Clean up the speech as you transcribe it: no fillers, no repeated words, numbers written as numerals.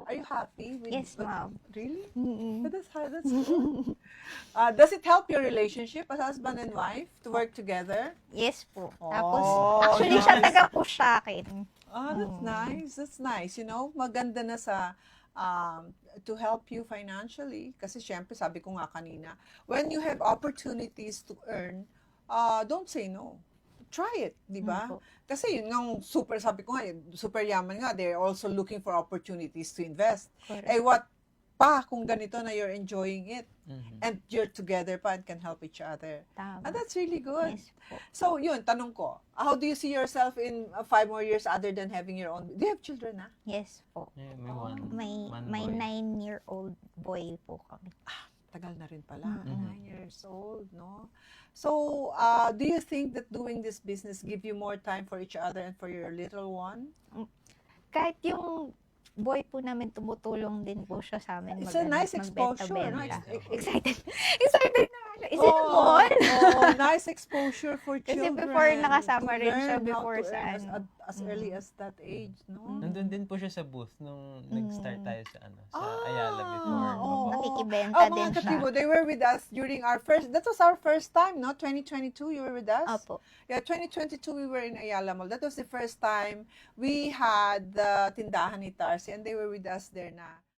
Are you happy with Yes, ma'am. Really? Mm-mm. That's good. Does it help your relationship as husband and wife to work together? Yes po. Oh, Tapos, actually, siya nice. taga-push sa akin. That's nice. That's nice. You know, maganda na sa to help you financially. Kasi syempre, sabi ko nga kanina, when you have opportunities to earn, don't say no. Try it, di ba? Opo. Kasi yun ng super, sabi ko nga, super yaman nga, they're also looking for opportunities to invest. Correct. Eh, what pa kung ganito na you're enjoying it Mhm. and you're together pa and can help each other. Tama. And that's really good. Yes po. So, yun, tanong ko, how do you see yourself in 5 more years other than having your own? Do you have children na? Yes po. Yeah, may Oh. one. May one boy. 9-year-old boy po kami. Tagal na rin pala, Mm-mm. 9 years old, no? So, do you think that doing this business give you more time for each other and for your little one? Kahit yung boy po namin tumutulong din po siya sa amin. It's a nice exposure, no? Magbenta-benta. Excited na. Is it Oh, all? nice exposure for Kasi children. before, nakasama to rin siya learn how before to sa earn ano. as early as that age, no? Nandun din po siya sa booth nung nag-start tayo sa sa Ah, Ayala before. oo. Nakikibenta Oh, din mga siya. katibo, they were with us during that was our first time, no? 2022, you were with us? Opo. Yeah, 2022, we were in Ayala Mall. That was the first time we had the tindahan ni Tarsi and they were with us there na.